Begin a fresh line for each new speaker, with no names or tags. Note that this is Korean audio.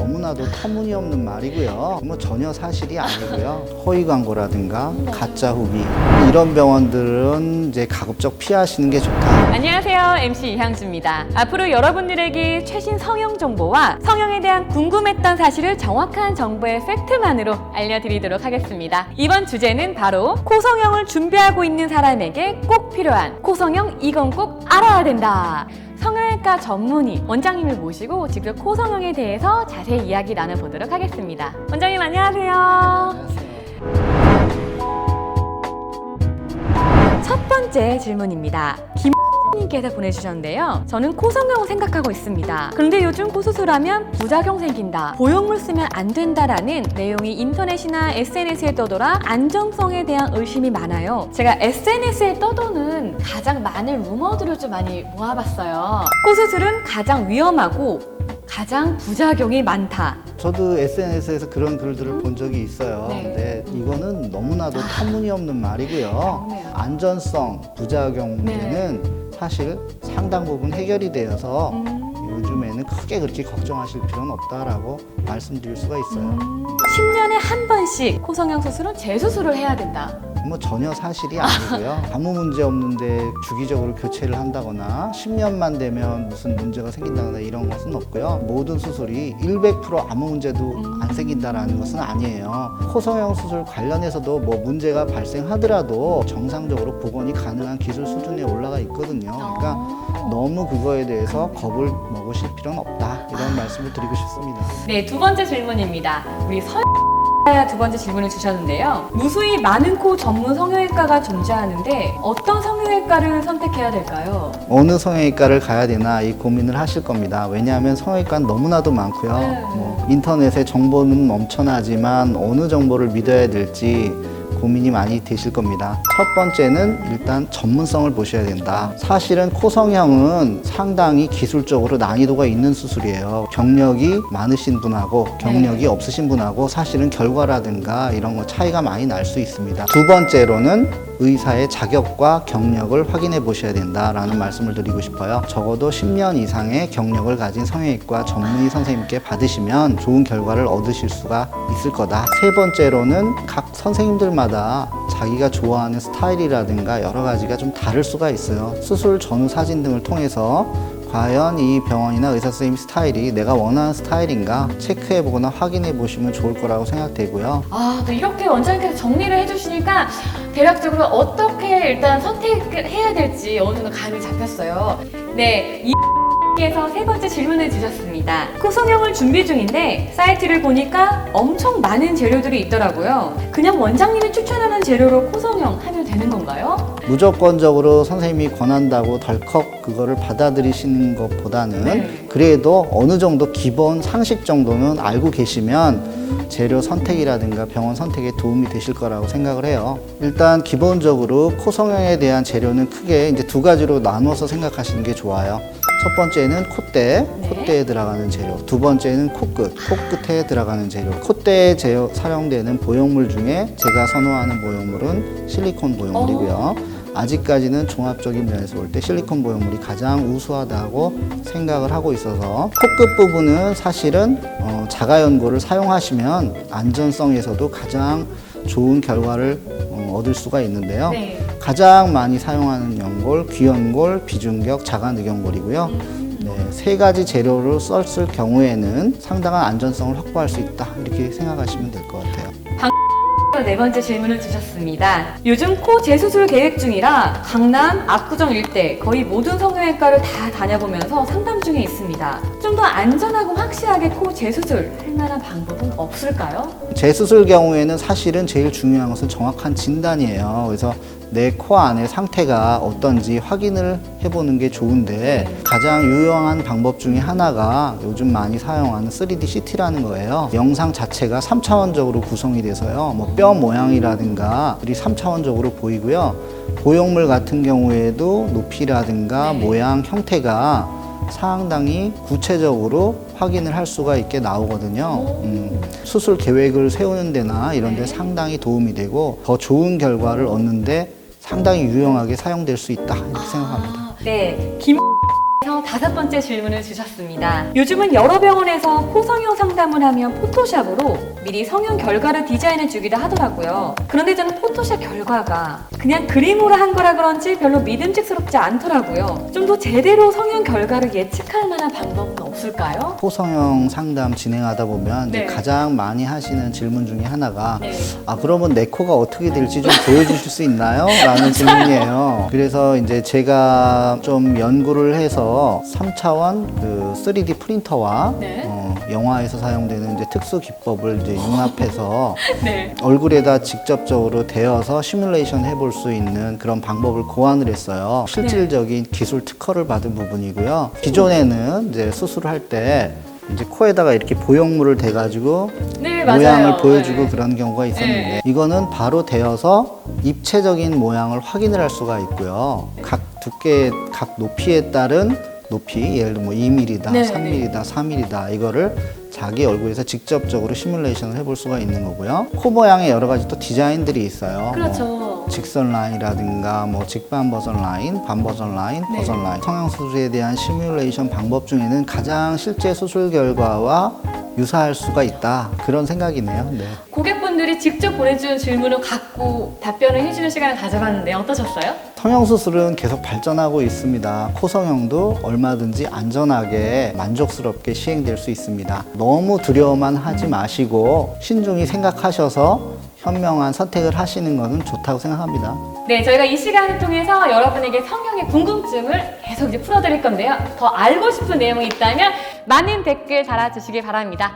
너무나도 터무니없는 말이고요. 뭐 전혀 사실이 아니고요. 허위 광고라든가 가짜 후기 이런 병원들은 이제 가급적 피하시는 게 좋다.
안녕하세요. MC 이향주입니다. 앞으로 여러분들에게 최신 성형 정보와 성형에 대한 궁금했던 사실을 정확한 정보의 팩트만으로 알려드리도록 하겠습니다. 이번 주제는 바로 코성형을 준비하고 있는 사람에게 꼭 필요한 코성형 이건 꼭 알아야 된다. 성형외과 전문의 원장님을 모시고 직접 코성형에 대해서 자세히 이야기 나눠보도록 하겠습니다. 원장님 안녕하세요. 첫 번째 질문입니다. 님께서 보내주셨는데요. 저는 코성형 생각하고 있습니다. 그런데 요즘 코수술하면 부작용 생긴다, 보형물 쓰면 안 된다라는 내용이 인터넷이나 SNS에 떠돌아 안정성에 대한 의심이 많아요. 제가 SNS에 떠도는 가장 많은 루머들을 좀 많이 모아봤어요. 코수술은 가장 위험하고 가장 부작용이 많다.
저도 SNS에서 그런 글들을 본 적이 있어요.
네.
근데 이거는 너무나도 터무니없는 말이고요.
그렇네요.
안전성, 부작용 문제는 사실 상당 부분 해결이 되어서 요즘에는 크게 그렇게 걱정하실 필요는 없다라고 말씀드릴 수가 있어요.
10년에 한 번씩 코성형 수술은 재수술을 해야 된다.
뭐 전혀 사실이 아니고요. 아무 문제 없는데 주기적으로 교체를 한다거나 10년만 되면 무슨 문제가 생긴다거나 이런 것은 없고요. 모든 수술이 100% 아무 문제도 안 생긴다라는 것은 아니에요. 코성형 수술 관련해서도 뭐 문제가 발생하더라도 정상적으로 복원이 가능한 기술 수준에 올라가 있거든요. 그러니까 너무 그거에 대해서 겁을 먹으실 필요는 없다, 이런 말씀을 드리고 싶습니다.
네, 두 번째 질문입니다. 우리 두 번째 질문을 주셨는데요. 무수히 많은 코 전문 성형외과가 존재하는데 어떤 성형외과를 선택해야 될까요?
어느 성형외과를 가야 되나 이 고민을 하실 겁니다. 왜냐하면 성형외과는 너무나도 많고요. 뭐 인터넷에 정보는 넘쳐나지만 어느 정보를 믿어야 될지 고민이 많이 되실 겁니다. 첫 번째는 일단 전문성을 보셔야 된다. 사실은 코성형은 상당히 기술적으로 난이도가 있는 수술이에요. 경력이 많으신 분하고 경력이 없으신 분하고 사실은 결과라든가 이런 거 차이가 많이 날 수 있습니다. 두 번째로는 의사의 자격과 경력을 확인해 보셔야 된다라는 말씀을 드리고 싶어요. 적어도 10년 이상의 경력을 가진 성형외과 전문의 선생님께 받으시면 좋은 결과를 얻으실 수가 있을 거다. 세 번째로는 각 선생님들마다 자기가 좋아하는 스타일이라든가 여러 가지가 좀 다를 수가 있어요. 수술 전후 사진 등을 통해서 과연 이 병원이나 의사 선생님 스타일이 내가 원하는 스타일인가 체크해보거나 확인해보시면 좋을 거라고 생각되고요.
또 이렇게 원장님께서 정리를 해주시니까 대략적으로 어떻게 일단 선택을 해야 될지 어느 정도 감이 잡혔어요. 네, 이께서 세 번째 질문을 주셨습니다. 코성형을 준비 중인데 사이트를 보니까 엄청 많은 재료들이 있더라고요. 그냥 원장님이 추천하는 재료로 코성형 하면 되는 건가요?
무조건적으로 선생님이 권한다고 덜컥 그거를 받아들이시는 것보다는 그래도 어느 정도 기본 상식 정도는 알고 계시면 재료 선택이라든가 병원 선택에 도움이 되실 거라고 생각을 해요. 일단 기본적으로 코성형에 대한 재료는 크게 이제 두 가지로 나누어서 생각하시는 게 좋아요. 첫 번째는 콧대, 콧대에 들어가는 재료. 두 번째는 코끝, 코끝에 들어가는 재료. 콧대에 사용되는 보형물 중에 제가 선호하는 보형물은 실리콘 보형물이고요. 아직까지는 종합적인 면에서 볼 때 실리콘 보형물이 가장 우수하다고 생각을 하고 있어서 코끝 부분은 사실은 자가연고를 사용하시면 안전성에서도 가장 좋은 결과를 얻을 수가 있는데요. 가장 많이 사용하는 연골, 귀연골, 비중격, 자가늑연골이고요. 세 가지 재료로 썼을 경우에는 상당한 안전성을 확보할 수 있다, 이렇게 생각하시면 될 것 같아요.
네 번째 질문을 주셨습니다. 요즘 코 재수술 계획 중이라 강남, 압구정 일대 거의 모든 성형외과를 다 다녀보면서 상담 중에 있습니다. 좀 더 안전하고 확실하게 코 재수술 할 만한 방법은 없을까요?
재수술 경우에는 사실은 제일 중요한 것은 정확한 진단이에요. 그래서 내 코 안의 상태가 어떤지 확인을 해보는 게 좋은데 가장 유용한 방법 중에 하나가 요즘 많이 사용하는 3D CT라는 거예요. 영상 자체가 3차원적으로 구성이 돼서요. 뭐 뼈 모양이라든가 우리 3차원적으로 보이고요. 보형물 같은 경우에도 높이라든가 모양, 형태가 상당히 구체적으로 확인을 할 수가 있게 나오거든요. 수술 계획을 세우는 데나 이런 데 상당히 도움이 되고 더 좋은 결과를 얻는데 상당히 유용하게 사용될 수 있다, 이렇게 생각합니다.
네, 다섯 번째 질문을 주셨습니다. 요즘은 여러 병원에서 코성형 상담을 하면 포토샵으로 미리 성형 결과를 디자인해 주기도 하더라고요. 그런데 저는 포토샵 결과가 그냥 그림으로 한 거라 그런지 별로 믿음직스럽지 않더라고요. 좀 더 제대로 성형 결과를 예측할 만한 방법은 없을까요?
코성형 상담 진행하다 보면 이제
네.
가장 많이 하시는 질문 중에 하나가
네.
그러면 내 코가 어떻게 될지 좀 보여주실 수 있나요? 라는 질문이에요. 그래서 이제 제가 좀 연구를 해서 3차원 그 3D 프린터와
네.
영화에서 사용되는 이제 특수 기법을 이제 융합해서
네.
얼굴에다 직접적으로 대어서 시뮬레이션 해볼 수 있는 그런 방법을 고안을 했어요. 실질적인 기술 특허를 받은 부분이고요. 기존에는 이제 수술을 할 때 이제 코에다가 이렇게 보형물을 대가지고
네, 맞아요.
모양을 보여주고
네.
그런 경우가 있었는데
네.
이거는 바로 대어서 입체적인 모양을 확인을 할 수가 있고요. 각 두께, 각 높이에 따른 높이, 예를 들면 뭐 2mm다,
네,
3mm다, 4mm다 이거를 자기 얼굴에서 직접적으로 시뮬레이션을 해볼 수가 있는 거고요. 코 모양에 여러 가지 또 디자인들이 있어요.
그렇죠.
뭐 직선 라인이라든가 뭐 직반버선 라인, 반버선 라인,
네.
버선 라인. 성형수술에 대한 시뮬레이션 방법 중에는 가장 실제 수술 결과와 유사할 수가 있다. 그런 생각이네요. 네.
고객분들이 직접 보내준 질문을 갖고 답변을 해주는 시간을 가져봤는데 어떠셨어요?
성형수술은 계속 발전하고 있습니다. 코성형도 얼마든지 안전하게 만족스럽게 시행될 수 있습니다. 너무 두려워만 하지 마시고 신중히 생각하셔서 현명한 선택을 하시는 것은 좋다고 생각합니다.
네, 저희가 이 시간을 통해서 여러분에게 성형의 궁금증을 계속 이제 풀어드릴 건데요. 더 알고 싶은 내용이 있다면 많은 댓글 달아주시기 바랍니다.